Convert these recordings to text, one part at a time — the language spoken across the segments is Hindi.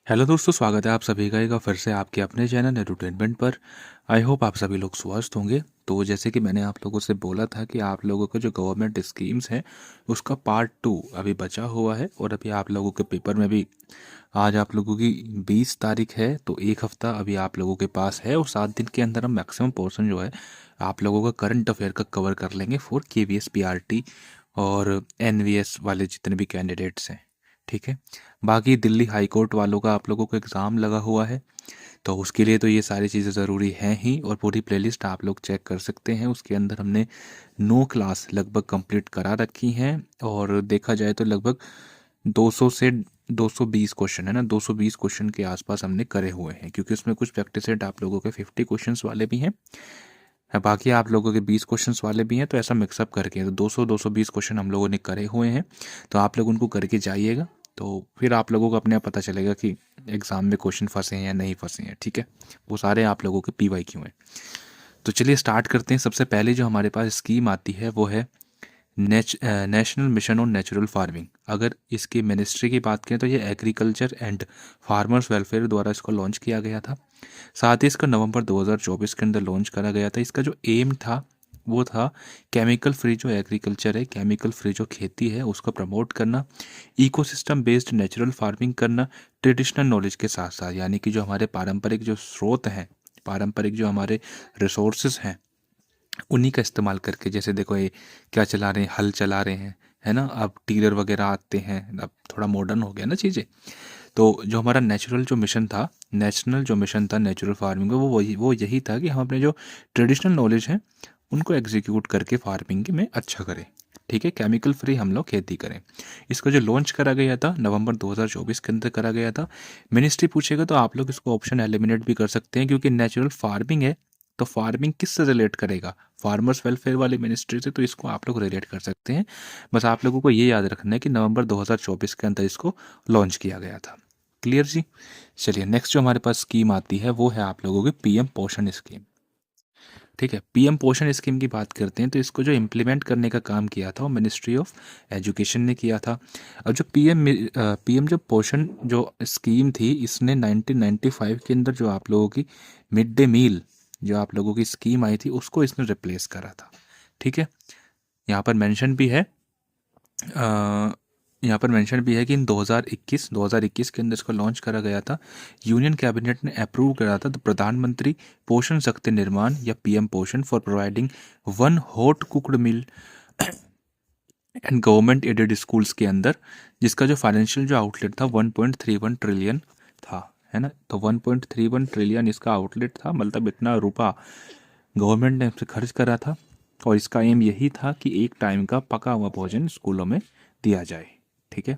हेलो दोस्तों, स्वागत है आप सभी का एक बार फिर से आपके अपने चैनल एडुटेनमेंट पर। आई होप आप सभी लोग स्वस्थ होंगे। तो जैसे कि मैंने आप लोगों से बोला था कि आप लोगों का जो गवर्नमेंट स्कीम्स है उसका पार्ट 2 अभी बचा हुआ है और अभी आप लोगों के पेपर में भी आज आप लोगों की 20 तारीख है, तो एक हफ्ता अभी आप लोगों के पास है और 7 दिन के अंदर हम मैक्सिमम पोर्शन जो है आप लोगों का करंट अफेयर का कवर कर लेंगे फॉर KVS PRT और NVS वाले जितने भी कैंडिडेट्स हैं। ठीक है। बाकी दिल्ली हाई कोर्ट वालों का आप लोगों को एग्ज़ाम लगा हुआ है, तो उसके लिए तो ये सारी चीज़ें ज़रूरी हैं ही और पूरी प्लेलिस्ट आप लोग चेक कर सकते हैं। उसके अंदर हमने 9 क्लास लगभग कंप्लीट करा रखी हैं और देखा जाए तो लगभग 200 से 220 क्वेश्चन है ना, 220 क्वेश्चन के आसपास हमने करे हुए हैं, क्योंकि उसमें कुछ प्रैक्टिस सेट आप लोगों के 50 क्वेश्चंस वाले भी हैं, बाकी आप लोगों के 20 क्वेश्चंस वाले भी हैं। तो ऐसा मिक्सअप करके तो 200-220 क्वेश्चन हम लोगों ने करे हुए हैं। तो आप लोग उनको करके जाइएगा, तो फिर आप लोगों को अपने आप पता चलेगा कि एग्ज़ाम में क्वेश्चन फंसे हैं या नहीं फंसे हैं। ठीक है, वो सारे आप लोगों के PYQ हैं। तो चलिए स्टार्ट करते हैं। सबसे पहले जो हमारे पास स्कीम आती है वो है national mission on natural farming. अगर इसकी मिनिस्ट्री की बात करें तो ये एग्रीकल्चर एंड फार्मर्स वेलफेयर द्वारा इसको लॉन्च किया गया था। साथ ही इसका नवंबर 2024 के अंदर लॉन्च करा गया था। इसका जो एम था वो था केमिकल फ्री जो एग्रीकल्चर है, केमिकल फ्री जो खेती है उसको प्रमोट करना, इकोसिस्टम बेस्ड नेचुरल फार्मिंग करना, ट्रेडिशनल नॉलेज के साथ साथ, यानी कि जो हमारे पारंपरिक जो स्रोत हैं, पारंपरिक जो हमारे रिसोर्सेज हैं उन्हीं का इस्तेमाल करके, जैसे देखो ये क्या चला रहे हैं, हल चला रहे हैं, है ना। अब टीलर वगैरह आते हैं, अब थोड़ा मॉडर्न हो गया ना चीज़ें। तो जो हमारा नेचुरल जो मिशन था, नेशनल जो मिशन था नेचुरल फार्मिंग का, वो यही था कि हम अपने जो ट्रेडिशनल नॉलेज हैं उनको एग्जीक्यूट करके फार्मिंग में अच्छा करें। ठीक है, केमिकल फ्री हम लोग खेती करें। इसको जो लॉन्च करा गया था नवंबर 2024 के अंदर करा गया था। मिनिस्ट्री पूछेगा तो आप लोग इसको ऑप्शन एलिमिनेट भी कर सकते हैं, क्योंकि नेचुरल फार्मिंग है तो फार्मिंग किससे रिलेट करेगा, फार्मर्स वेलफेयर वाली मिनिस्ट्री से, तो इसको आप लोग रिलेट कर सकते हैं। बस आप लोगों को ये याद रखना है कि नवंबर 2024 के अंदर इसको लॉन्च किया गया था। क्लियर जी। चलिए नेक्स्ट जो हमारे पास स्कीम आती है वो है आप लोगों की PM पोषण स्कीम। ठीक है, PM पोषण स्कीम की बात करते हैं तो इसको जो इम्प्लीमेंट करने का काम किया था वो मिनिस्ट्री ऑफ एजुकेशन ने किया था। और जो PM जो पोषण जो स्कीम थी, इसने 1995 के अंदर जो आप लोगों की मिड डे मील जो आप लोगों की स्कीम आई थी उसको इसने रिप्लेस करा था। ठीक है, यहाँ पर मेंशन भी है, यहाँ पर मेंशन भी है कि इन 2021 के अंदर इसको लॉन्च करा गया था। यूनियन कैबिनेट ने अप्रूव करा था। तो प्रधानमंत्री पोषण शक्ति निर्माण या PM Poshan for providing 1 hot cooked meal and government aided schools के अंदर, जिसका जो फाइनेंशियल जो आउटलेट था 1.31 ट्रिलियन था, है ना। तो 1.31 ट्रिलियन इसका आउटलेट था, मतलब इतना रुपया गवर्नमेंट ने इससे खर्च करा था। और इसका एम यही था कि एक टाइम का पका हुआ भोजन स्कूलों में दिया जाए। ठीक है,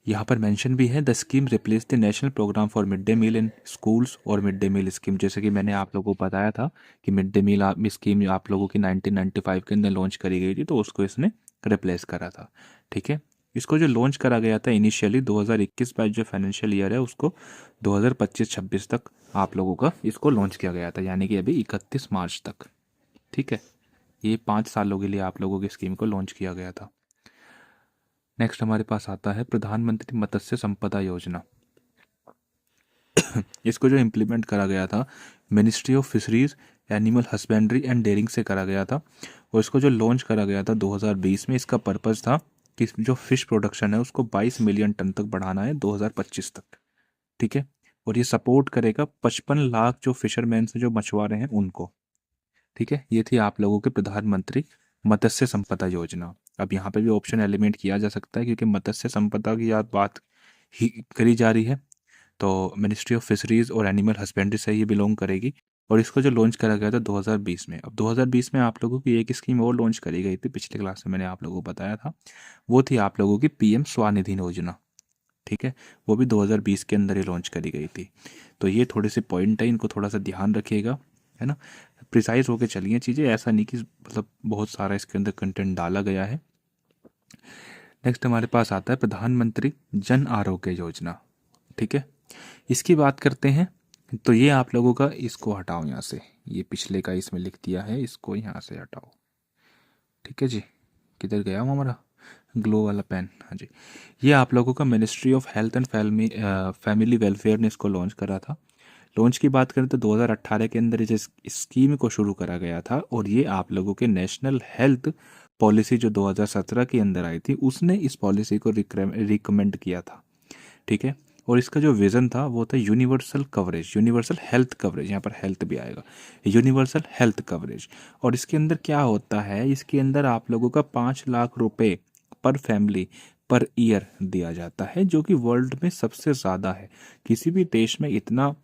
यहाँ पर मेंशन भी है the scheme replace the national programme for mid day meal in schools और मिड डे मील स्कीम। जैसे कि मैंने आप लोगों को बताया था कि मिड डे मील स्कीम आप लोगों की 1995 के अंदर लॉन्च करी गई थी, तो उसको इसने रिप्लेस करा था। ठीक है, इसको जो लॉन्च करा गया था इनिशियली 2021-22 जो फाइनेंशियल ईयर है उसको 2025-26 तक आप लोगों का इसको लॉन्च किया गया था, यानी कि अभी 31 मार्च तक। ठीक है, ये 5 सालों के लिए आप लोगों की स्कीम को लॉन्च किया गया था। नेक्स्ट हमारे पास आता है प्रधानमंत्री मत्स्य संपदा योजना। इसको जो इम्प्लीमेंट करा गया था ministry of fisheries, animal husbandry and dairying से करा गया था। और इसको जो लॉन्च करा गया था 2020 में। इसका पर्पस था कि जो फिश प्रोडक्शन है उसको 22 मिलियन टन तक बढ़ाना है 2025 तक। ठीक है, और ये सपोर्ट करेगा 55 लाख जो फिशरमैन से जो मछुआरे हैं उनको। ठीक है, ये थी आप लोगों के प्रधानमंत्री मत्स्य संपदा योजना। अब यहाँ पे भी ऑप्शन एलिमेंट किया जा सकता है, क्योंकि मत्स्य संपदा की याद बात ही करी जा रही है, तो मिनिस्ट्री ऑफ फिशरीज और एनिमल हस्बेंड्री से ये बिलोंग करेगी। और इसको जो लॉन्च करा गया था 2020 में। अब 2020 में आप लोगों की एक स्कीम और लॉन्च करी गई थी, पिछले क्लास में मैंने आप लोगों को बताया था, वो थी आप लोगों की PM स्वानिधि योजना। ठीक है, वो भी 2020 के अंदर ही लॉन्च करी गई थी। तो ये थोड़े से पॉइंट है, इनको थोड़ा सा ध्यान रखिएगा, है ना। प्रिसाइज होके चलिए चीज़ें, ऐसा नहीं कि मतलब बहुत सारा इसके अंदर कंटेंट डाला गया है। नेक्स्ट हमारे पास आता है प्रधानमंत्री जन आरोग्य योजना। ठीक है, इसकी बात करते हैं। तो ये आप लोगों का, इसको हटाओ यहाँ से, ये पिछले का इसमें लिख दिया है, इसको यहाँ से हटाओ। ठीक है जी, किधर गया वो हमारा। ग्लो वाला पेन, हाँ जी। ये आप लोगों का ministry of health and family welfare ने इसको लॉन्च करा था। लॉन्च की बात करें तो 2018 के अंदर इस स्कीम को शुरू करा गया था, और ये आप लोगों के नेशनल हेल्थ पॉलिसी जो 2017 के अंदर आई थी उसने इस पॉलिसी को रिकमेंड किया था। ठीक है। और इसका जो विज़न था वो था universal coverage, universal health coverage, यहाँ पर हेल्थ भी आएगा, यूनिवर्सल हेल्थ कवरेज। और इसके अंदर क्या होता है, इसके अंदर आप लोगों का 5 लाख रुपए पर फैमिली पर ईयर दिया जाता है, जो कि वर्ल्ड में सबसे ज़्यादा है। किसी भी देश में इतना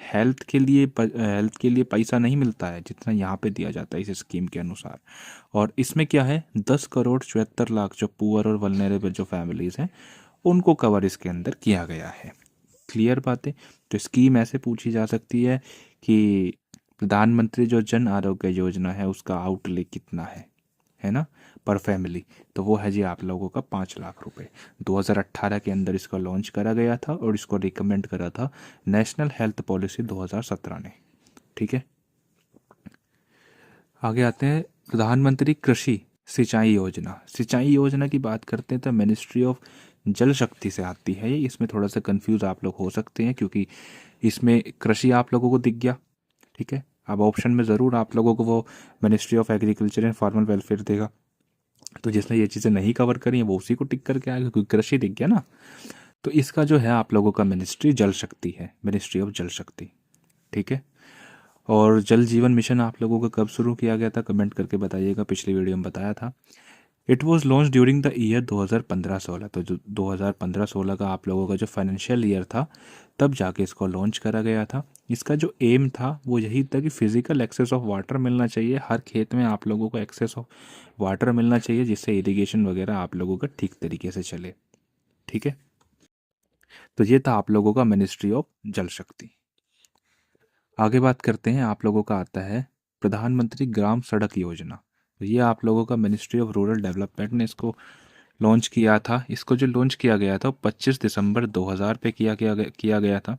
हेल्थ के लिए पैसा नहीं मिलता है जितना यहाँ पे दिया जाता है इस स्कीम के अनुसार। और इसमें क्या है, 10 करोड़ 74 लाख जो पुअर और वल्नरेबल जो फैमिलीज हैं उनको कवर इसके अंदर किया गया है। क्लियर बातें। तो स्कीम ऐसे पूछी जा सकती है कि प्रधानमंत्री जो जन आरोग्य योजना है उसका आउटले कितना है ना, पर फैमिली। तो वो है जी आप लोगों का 5 लाख रुपए। 2018 के अंदर इसको लॉन्च करा गया था और इसको रिकमेंड करा था नेशनल हेल्थ पॉलिसी 2017 ने। ठीक है। आगे आते हैं प्रधानमंत्री कृषि सिंचाई योजना। सिंचाई योजना की बात करते हैं तो मिनिस्ट्री ऑफ जल शक्ति से आती है ये। इसमें थोड़ा सा कंफ्यूज आप लोग हो सकते हैं क्योंकि इसमें कृषि आप लोगों को दिख गया। ठीक है। अब ऑप्शन में ज़रूर आप लोगों को वो ministry of agriculture and farmer welfare देगा, तो जिसने ये चीज़ें नहीं कवर करी हैं वो उसी को टिक करके आएगा क्योंकि कृषि दिख गया ना। तो इसका जो है आप लोगों का मिनिस्ट्री जल शक्ति है, मिनिस्ट्री ऑफ जल शक्ति। ठीक है। और जल जीवन मिशन आप लोगों को कब शुरू किया गया था कमेंट करके बताइएगा, पिछली वीडियो में बताया था। It was launch during the year 2015-16। तो जो 2015-16 का आप लोगों का जो फाइनेंशियल ईयर था तब जाके इसको लॉन्च करा गया था। इसका जो एम था वो यही था कि फिजिकल एक्सेस ऑफ वाटर मिलना चाहिए, हर खेत में आप लोगों को एक्सेस ऑफ वाटर मिलना चाहिए जिससे इरिगेशन वगैरह आप लोगों का ठीक तरीके से चले। ठीक है। तो ये था आप लोगों का मिनिस्ट्री ऑफ जल शक्ति। आगे बात करते हैं, आप लोगों का आता है प्रधानमंत्री ग्राम सड़क योजना। तो ये आप लोगों का मिनिस्ट्री ऑफ रूरल डेवलपमेंट ने इसको लॉन्च किया था। इसको जो लॉन्च किया गया था 25 दिसंबर 2000 पे किया गया था।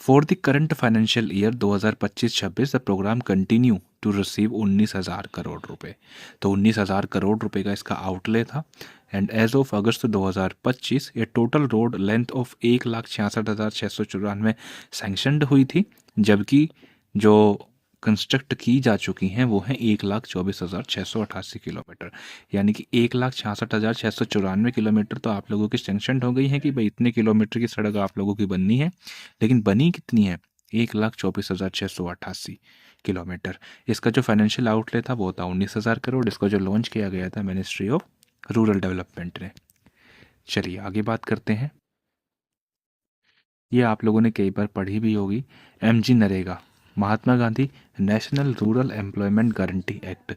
For the current financial year 2025-26 the programme continue to receive 19,000 crore रुपए। तो 19,000 करोड़ रुपए का इसका आउटले था। एंड एज ऑफ अगस्त 2025 ये total road length of 1,66,694 sanctioned हुई थी, जबकि जो कंस्ट्रक्ट की जा चुकी हैं वो हैं 1,24,688 किलोमीटर। यानी कि 1,66,694 किलोमीटर तो आप लोगों की सैंक्शन हो गई है कि भाई इतने किलोमीटर की सड़क आप लोगों की बननी है, लेकिन बनी कितनी है, 1,24,688 किलोमीटर। इसका जो फाइनेंशियल आउटले था वो था 19,000 करोड़। इसको जो लॉन्च किया गया था मिनिस्ट्री ऑफ रूरल डेवलपमेंट ने। चलिए आगे बात करते हैं। ये आप लोगों ने कई बार पढ़ी भी होगी, MG NREGA, Mahatma Gandhi national rural employment guarantee act.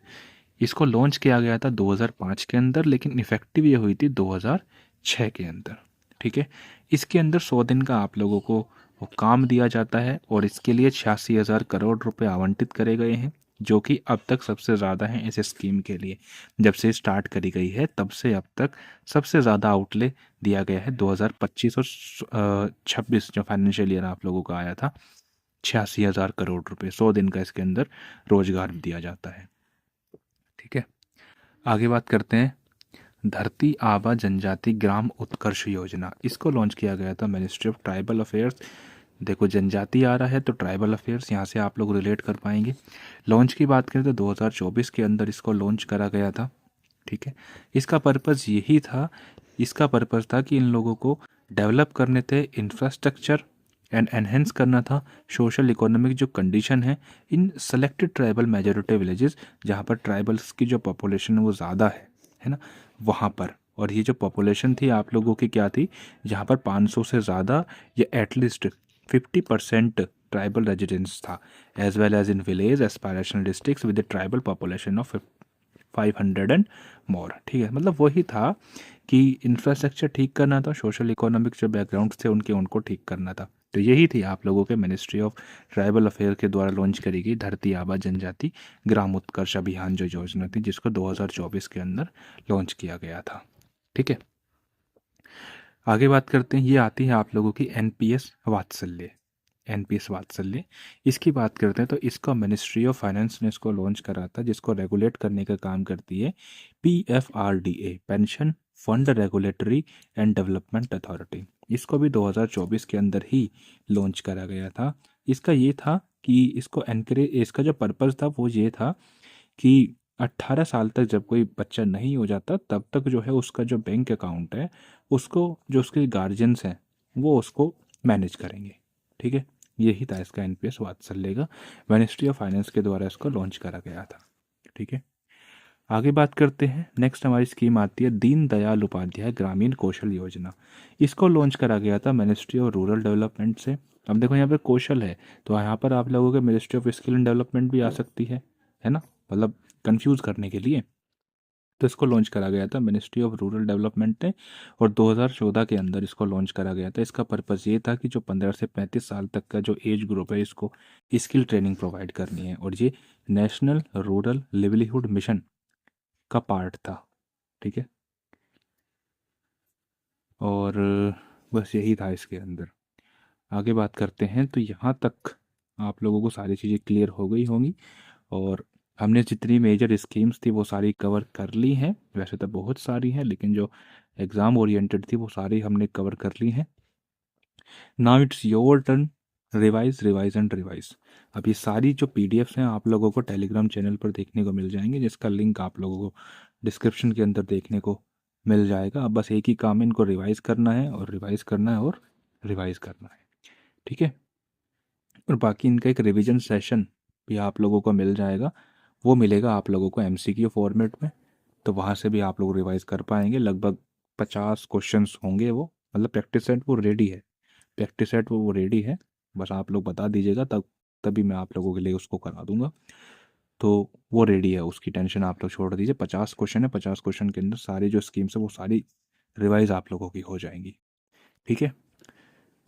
इसको लॉन्च किया गया था 2005 के अंदर, लेकिन इफेक्टिव ये हुई थी 2006 के अंदर। ठीक है। इसके अंदर 100 दिन का आप लोगों को वो काम दिया जाता है और इसके लिए 86,000 करोड़ रुपए आवंटित करे गए हैं, जो कि अब तक सबसे ज़्यादा हैं इस स्कीम के लिए। जब से स्टार्ट करी गई है तब से अब तक सबसे ज़्यादा आउटले दिया गया है। 2025 और 26 जो फाइनेंशियल ईयर आप लोगों का आया था, 86,000 करोड़ रुपए, 100 दिन का इसके अंदर रोजगार दिया जाता है। ठीक है। आगे बात करते हैं धरती आबा जनजाति ग्राम उत्कर्ष योजना। इसको लॉन्च किया गया था मिनिस्ट्री ऑफ ट्राइबल अफेयर्स। देखो जनजाति आ रहा है तो ट्राइबल अफेयर्स यहाँ से आप लोग रिलेट कर पाएंगे। लॉन्च की बात करें तो 2024 के अंदर इसको लॉन्च करा गया था। ठीक है। इसका पर्पज़ यही था, इसका पर्पज़ था कि इन लोगों को डेवलप करने थे इंफ्रास्ट्रक्चर एंड एनहेंस करना था सोशल इकोनॉमिक जो कंडीशन है इन सेलेक्टेड ट्राइबल मेजॉरिटी विलेजेस, जहाँ पर ट्राइबल्स की जो पॉपुलेशन है वो ज़्यादा है ना, वहाँ पर। और ये जो पॉपुलेशन थी आप लोगों की क्या थी, जहाँ पर 500 से ज़्यादा या एटलीस्ट 50% ट्राइबल रेजिडेंस था, as well as in village aspirational districts with tribal population of 500 and more. ठीक है। मतलब वही था कि इंफ्रास्ट्रक्चर ठीक करना था, सोशल इकोनॉमिक जो बैकग्राउंड थे उनको ठीक करना था। तो यही थी आप लोगों के मिनिस्ट्री ऑफ ट्राइबल अफेयर के द्वारा लॉन्च करी गई धरती आबा जनजाति ग्राम उत्कर्ष अभियान जो योजना थी, जिसको 2024 के अंदर लॉन्च किया गया था। ठीक है। आगे बात करते हैं, ये आती है आप लोगों की NPS वात्सल्य। NPS वात्सल्य इसकी बात करते हैं तो इसका मिनिस्ट्री ऑफ फाइनेंस ने इसको लॉन्च करा था, जिसको रेगुलेट करने का काम करती है PFRDA, pension fund regulatory and development authority. इसको भी 2024 के अंदर ही लॉन्च करा गया था। इसका ये था कि इसको एनकरेज, इसका जो पर्पज़ था वो ये था कि 18 साल तक जब कोई बच्चा नहीं हो जाता तब तक जो है उसका जो बैंक अकाउंट है उसको जो उसके गार्जियंस हैं वो उसको मैनेज करेंगे। ठीक है, यही था इसका एनपीएस वात्सल्य का, मिनिस्ट्री ऑफ फाइनेंस के द्वारा इसको लॉन्च करा गया था। ठीक है, आगे बात करते हैं। नेक्स्ट हमारी स्कीम आती है दीन दयाल उपाध्याय ग्रामीण कौशल योजना। इसको लॉन्च करा गया था मिनिस्ट्री ऑफ रूरल डेवलपमेंट से। अब देखो यहाँ पे कौशल है तो यहाँ पर आप लोगों के ministry of skill and development भी आ सकती है ना, मतलब कंफ्यूज करने के लिए। तो इसको लॉन्च करा गया था मिनिस्ट्री ऑफ रूरल डेवलपमेंट ने और 2014 के अंदर इसको लॉन्च करा गया था। इसका पर्पज़ ये था कि जो 15 से 35 साल तक का जो एज ग्रुप है इसको स्किल ट्रेनिंग प्रोवाइड करनी है और ये नेशनल रूरल लिवलीहुड मिशन का पार्ट था। ठीक है, और बस यही था इसके अंदर। आगे बात करते हैं तो यहाँ तक आप लोगों को सारी चीज़ें क्लियर हो गई होंगी और हमने जितनी मेजर स्कीम्स थी वो सारी कवर कर ली हैं। वैसे तो बहुत सारी हैं लेकिन जो एग्ज़ाम ओरिएंटेड थी वो सारी हमने कवर कर ली हैं। Now it's your turn, revise revise and revise. अब ये सारी जो पीडीएफ्स हैं आप लोगों को टेलीग्राम चैनल पर देखने को मिल जाएंगे जिसका लिंक आप लोगों को डिस्क्रिप्शन के अंदर देखने को मिल जाएगा। अब बस एक ही काम है, इनको रिवाइज करना है और रिवाइज करना है और रिवाइज करना है। ठीक है, और बाकी इनका एक रिवीजन सेशन भी आप लोगों को मिल जाएगा, वो मिलेगा आप लोगों को एमसीक्यू फॉर्मेट में, तो वहाँ से भी आप लोग रिवाइज कर पाएंगे। लगभग 50 क्वेश्चंस होंगे वो, मतलब प्रैक्टिस सेट वो रेडी है, प्रैक्टिस सेट वो रेडी है, बस आप लोग बता दीजिएगा तब तभी मैं आप लोगों के लिए उसको करा दूंगा। तो वो रेडी है, उसकी टेंशन आप लोग छोड़ दीजिए। 50 क्वेश्चन है, 50 क्वेश्चन के अंदर सारी जो स्कीम्स है वो सारी रिवाइज आप लोगों की हो जाएंगी। ठीक है,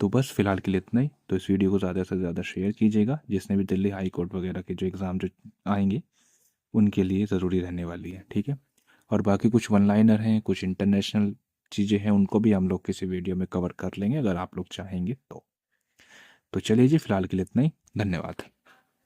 तो बस फिलहाल के लिए इतना ही। तो इस वीडियो को ज़्यादा से ज़्यादा शेयर कीजिएगा, जिसने भी दिल्ली हाई कोर्ट वगैरह के जो एग्ज़ाम जो आएंगे उनके लिए ज़रूरी रहने वाली है। ठीक है, और बाकी कुछ वन लाइनर हैं, कुछ इंटरनेशनल चीज़ें हैं, उनको भी हम लोग किसी वीडियो में कवर कर लेंगे अगर आप लोग चाहेंगे तो चलिए जी, फिलहाल के लिए इतना ही। धन्यवाद।